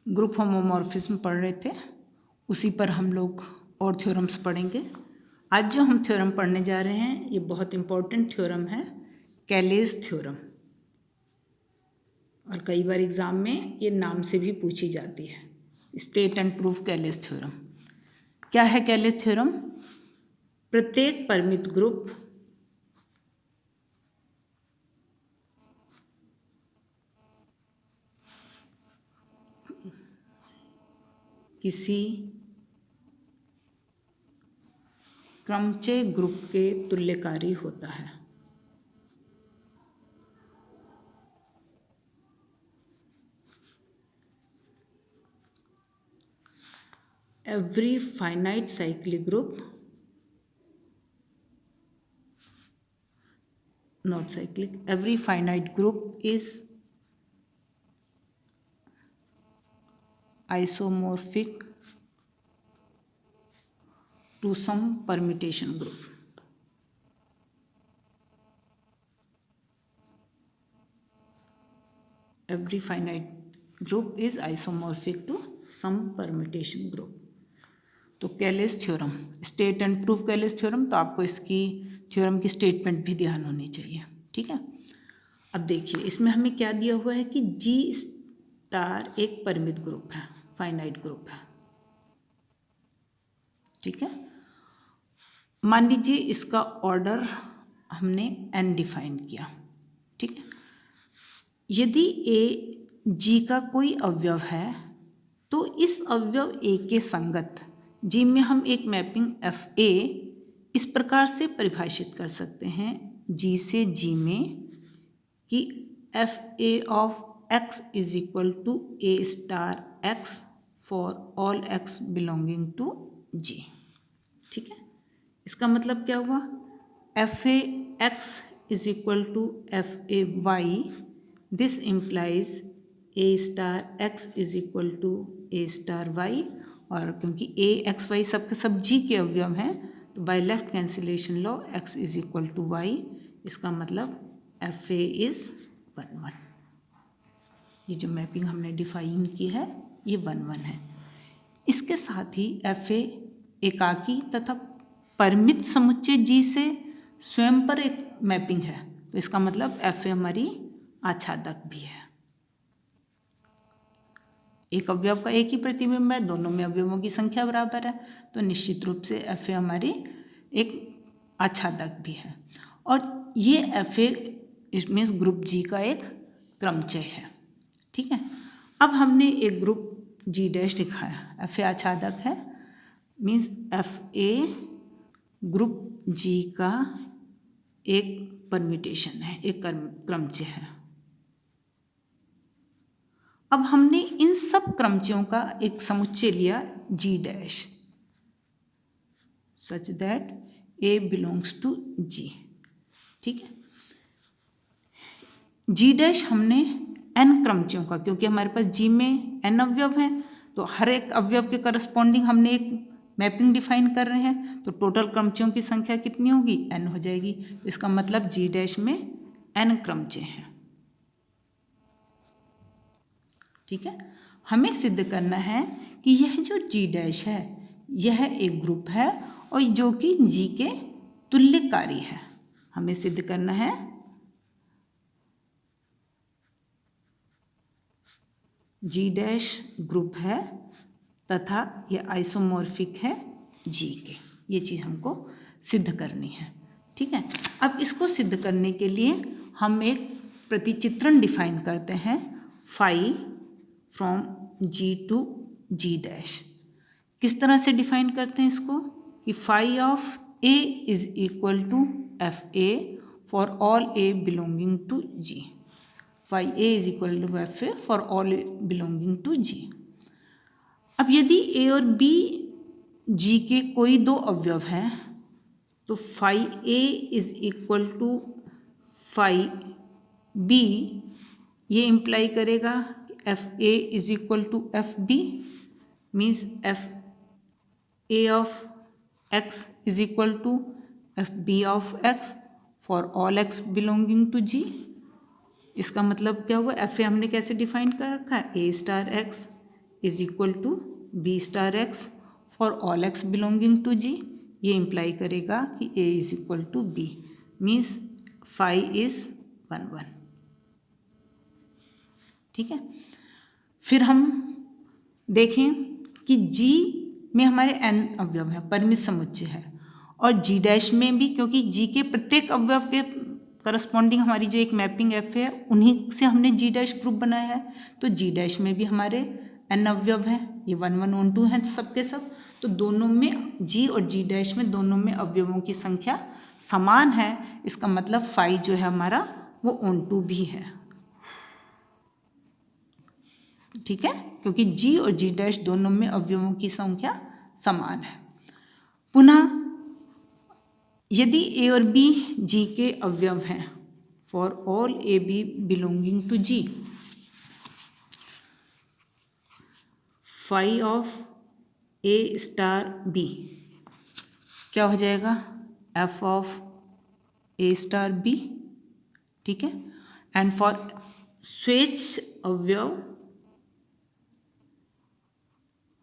Group homomorphism पढ़ रहे थे, उसी पर हम लोग और थ्योरम्स पढ़ेंगे। आज जो हम थ्योरम पढ़ने जा रहे हैं ये बहुत इम्पोर्टेंट थ्योरम है, कैलेज थ्योरम, और कई बार एग्ज़ाम में ये नाम से भी पूछी जाती है, state and proof Cayley's theorem. क्या है कैलेज थ्योरम? प्रत्येक परिमित ग्रुप किसी क्रमचय ग्रुप के तुल्यकारी होता है। Every finite cyclic group, not cyclic, every finite group is isomorphic to some permutation group. Every finite group is isomorphic to some permutation group. तो Cayley's theorem, state and proof Cayley's theorem, तो आपको इसकी theorem की statement भी ध्यान होनी चाहिए, ठीक है। अब देखिए इसमें हमें क्या दिया हुआ है कि जी स्टार एक परिमित ग्रुप है, फाइनाइट ग्रुप है, ठीक है। मान लीजिए इसका ऑर्डर हमने n डिफाइन किया, ठीक है। यदि ए जी का कोई अवयव है तो इस अवयव ए के संगत जी में हम एक मैपिंग एफ ए इस प्रकार से परिभाषित कर सकते हैं जी से जी में कि F A of X is equal to A star X for all X belonging to G, ठीक है। इसका मतलब क्या हुआ? F A X is equal to F A Y, this implies A star X is equal to A star Y, और क्योंकि ए x Y सब के सब जी के अवयव हैं तो by left cancellation law x is equal to y, इसका मतलब एफ ए इज 1 1। ये जो मैपिंग हमने डिफाइन की है ये 1 1 है। इसके साथ ही एफ ए एकाकी तथा परिमित समुच्चय जी से स्वयं पर एक मैपिंग है, तो इसका मतलब एफ ए हमारी आच्छादक भी है। एक अवयव का एक ही प्रतिबिंब है, दोनों में अवयवों की संख्या बराबर है, तो निश्चित रूप से एफ ए हमारी एक आच्छादक भी है। और ये एफ ए इसमें ग्रुप जी का एक क्रमचय है, ठीक है। अब हमने एक ग्रुप जी डैश दिखाया, एफ ए आच्छादक है, मीन्स एफ ए ग्रुप जी का एक परम्यूटेशन है, एक क्रमचय है। अब हमने इन सब क्रमचयों का एक समुच्चय लिया G dash, such that A belongs to G, ठीक है। जी डैश हमने n क्रमचयों का, क्योंकि हमारे पास जी में n अवयव हैं तो हर एक अवयव के करस्पॉन्डिंग हमने एक मैपिंग डिफाइन कर रहे हैं, तो टोटल क्रमचयों की संख्या कितनी होगी? n हो जाएगी। तो इसका मतलब जी डैश में n क्रमचय हैं, ठीक है। हमें सिद्ध करना है कि यह जो जी डैश है यह एक ग्रुप है और जो कि जी के तुल्यकारी है। हमें सिद्ध करना है जी डैश ग्रुप है तथा यह आइसोमॉर्फिक है जी के, ये चीज़ हमको सिद्ध करनी है, ठीक है। अब इसको सिद्ध करने के लिए हम एक प्रतिचित्रण डिफाइन करते हैं, phi from G to G dash. किस तरह से डिफाइन करते हैं इसको कि phi of A is equal to F A for all A belonging to G. Phi A is equal to F A for all A belonging to G. अब यदि ए और बी जी के कोई दो अवयव हैं तो phi A is equal to phi B, ये इम्प्लाई करेगा F A is equal to F B, means F A of X is equal to F B of X for all X belonging to G. इसका मतलब क्या हुआ? F ए हमने कैसे define कर रखा है? A star X is equal to B star X for all X belonging to G, ये इम्प्लाई करेगा कि A is equal to B, means five is 1 1। ठीक है, फिर हम देखें कि जी में हमारे n अवयव हैं, परिमित समुच्चय है, और जी डैश में भी, क्योंकि जी के प्रत्येक अवयव के करस्पॉन्डिंग हमारी जो एक मैपिंग एफ है उन्हीं से हमने जी डैश ग्रुप बनाया है, तो जी डैश में भी हमारे n अवयव हैं, ये 1 1 ऑन 2 हैं तो सबके सब, तो दोनों में जी और जी डैश में दोनों में अवयवों की संख्या समान है, इसका मतलब फाइव जो है हमारा वो ऑन 2 भी है। ठीक है, क्योंकि जी और जी डैश दोनों में अवयवों की संख्या समान है। पुनः यदि ए और बी जी के अवयव हैं, for all a b belonging to G, five of A star b क्या हो जाएगा, f of A star b. ठीक है, एंड फॉर स्वेच्छ अवयव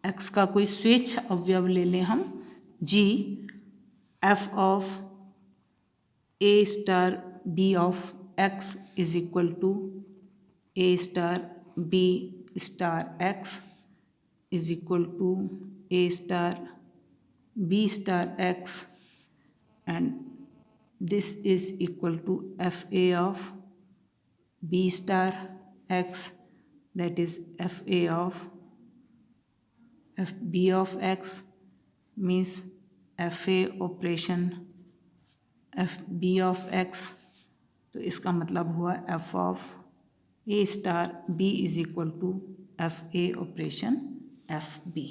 एक्स का कोई स्वेच्छ अवयव ले लें हम G, F of A star B of X is equal to A star B star X is equal to A star B star X, and this is equal to F A of B star X, that is F A of F B of X, means F A operation F B of X, तो इसका मतलब हुआ F of A star B is equal to F A operation F b.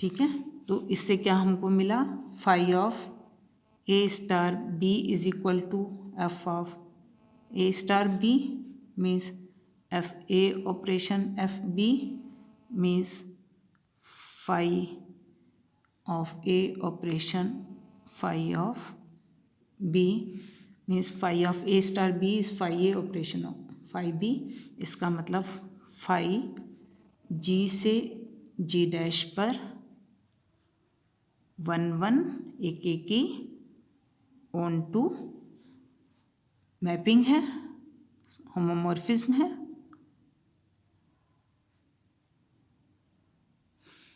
ठीक है, तो इससे क्या हमको मिला, five of A star B is equal to F of A star b, means F A operation F B, means five of a operation five of b, means five of A star B is five a operation five b, इसका मतलब five G से G dash पर 1 1 एक एक की on to mapping है, homomorphism है,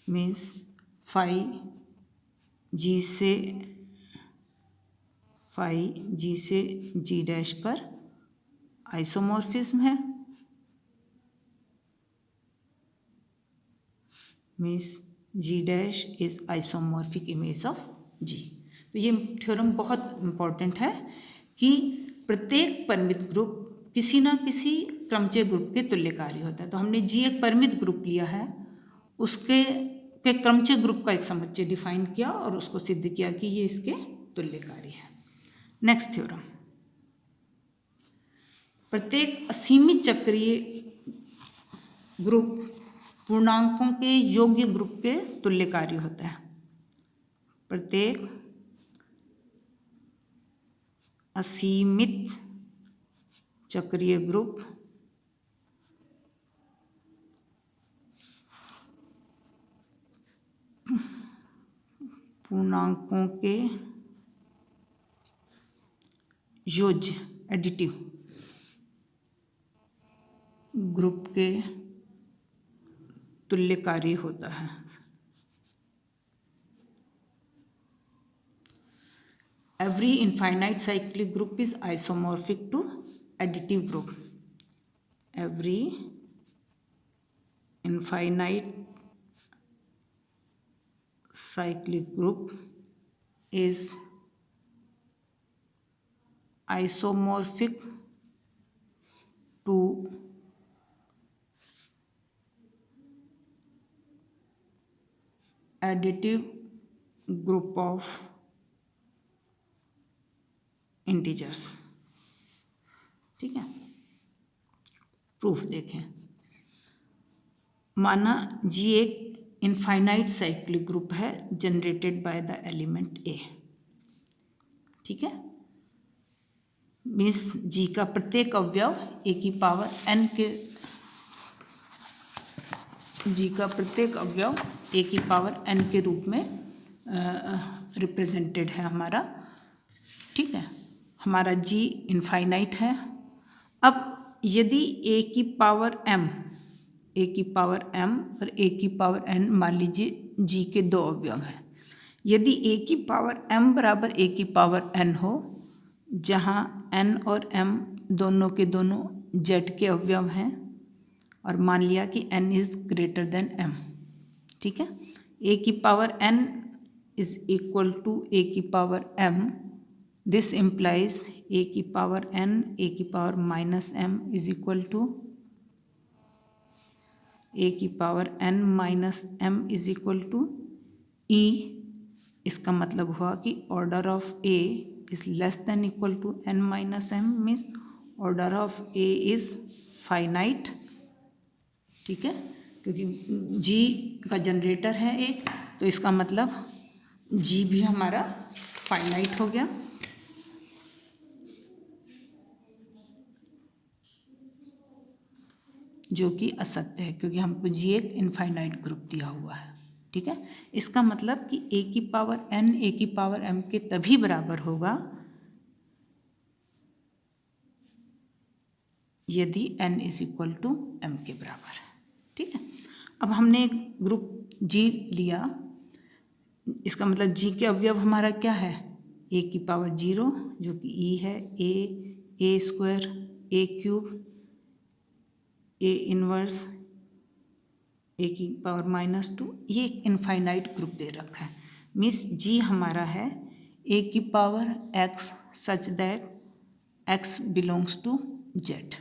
means five G से जी डैश पर आइसोमॉर्फिज्म है, means G dash is isomorphic image of G. तो ये थ्योरम बहुत इम्पॉर्टेंट है कि प्रत्येक परिमित ग्रुप किसी ना किसी क्रमचय ग्रुप के तुल्यकारी होता है। तो हमने जी एक परिमित ग्रुप लिया है, उसके क्रमचय ग्रुप का एक समुच्चय डिफाइन किया और उसको सिद्ध किया कि ये इसके तुल्यकारी है। नेक्स्ट थ्योरम, प्रत्येक असीमित चक्रीय ग्रुप पूर्णांकों के योग्य ग्रुप के तुल्यकारी होता है। प्रत्येक असीमित चक्रीय ग्रुप पूर्णांकों के योज्य एडिटिव ग्रुप के तुल्यकारी होता है। Every infinite cyclic group is isomorphic to additive group. Every infinite cyclic group is isomorphic to additive group of integers. ठीक है, प्रूफ देखें, माना जी एक इनफाइनाइट साइक्लिक ग्रुप है जनरेटेड बाय द एलिमेंट ए। ठीक है, मीन्स जी का प्रत्येक अवयव ए की पावर एन के जी का प्रत्येक अवयव ए की पावर एन के रूप में रिप्रेजेंटेड है हमारा, ठीक है। हमारा जी इनफाइनाइट है। अब यदि ए की पावर एम और ए की पावर एन, मान लीजिए जी के दो अवयव हैं। यदि ए की पावर एम बराबर ए की पावर एन हो, जहाँ एन और एम दोनों के दोनों जेड के अवयव हैं, और मान लिया कि N is greater than M, ठीक है। ए की power N is equal to A की power M, this implies A की पावर एन ए की power minus M is equal to A की power N minus M is equal to E. इसका मतलब हुआ कि order of A is less than equal to N minus M, means order of A is finite, ठीक है। क्योंकि जी का generator है एक, तो इसका मतलब जी भी हमारा फाइनाइट हो गया। जो कि असत्य है, क्योंकि हमको जी एक इनफाइनाइट ग्रुप दिया हुआ है, ठीक है। इसका मतलब कि ए की पावर एन ए की पावर एम के तभी बराबर होगा यदि n is equal to m के बराबर है, ठीक है। अब हमने एक ग्रुप जी लिया, इसका मतलब जी के अवयव हमारा क्या है, ए की पावर 0 जो कि ई है, A square, A cube, A inverse, A की पावर -2, ये एक इनफाइनाइट ग्रुप दे रखा है। मीन्स जी हमारा है ए की power x such that x belongs to Z,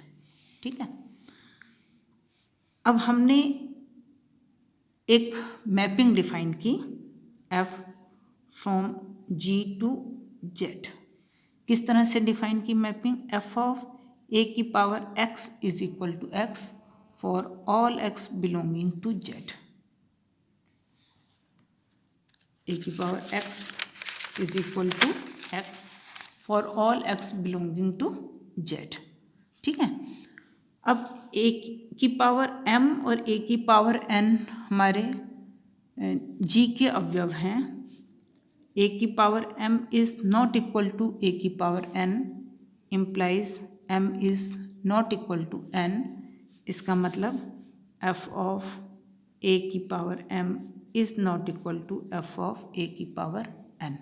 ठीक है। अब हमने एक मैपिंग डिफाइन की f from G to Z. किस तरह से डिफाइन की मैपिंग, एफ ऑफ ए की power x is equal to X for all X belonging to Z. A की power x is equal to X for all X belonging to Z, ठीक है। अब ए की पावर एम और ए की power N हमारे जी के अवयव हैं। ए की power M is not equal to A की power N, implies M is not equal to N. इसका मतलब एफ ऑफ ए की power M is not equal to F of ए की power N,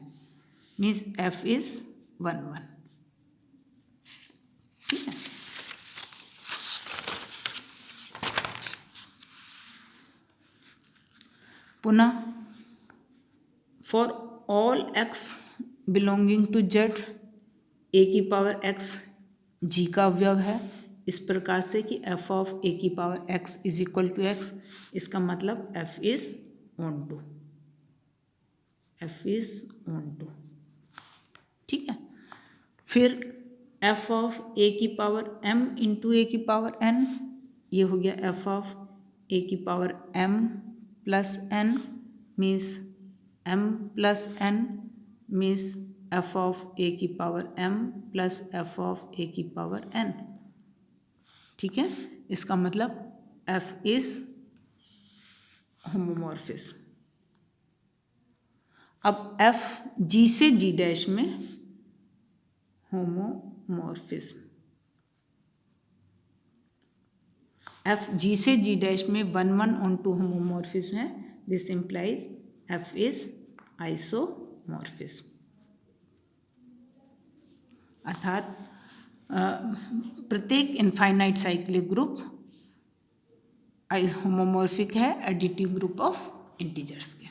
means F is 1 1, ठीक है। पुनः for all X belonging to Z, A की power x जी का अवयव है, इस प्रकार से कि एफ ऑफ ए की power x is equal to x. इसका मतलब F is onto, f is onto, ठीक है। फिर एफ ऑफ ए की पावर एम इंटू ए की पावर एन, ये हो गया एफ ऑफ ए की power M plus N, means M plus N, means F of ए की power M plus F of ए की पावर एन, ठीक है। इसका मतलब एफ इज होमोमॉर्फिज्म। अब एफ जी से जी डैश में होमोमॉर्फिज्म, एफ जी से जी डैश में 1 1 ऑन टू होमोमॉर्फिज्म है, this implies F is isomorphism. अर्थात प्रत्येक इनफाइनाइट साइक्लिक ग्रुप होमोमॉर्फिक है एडिटिव ग्रुप ऑफ इंटीजर्स के।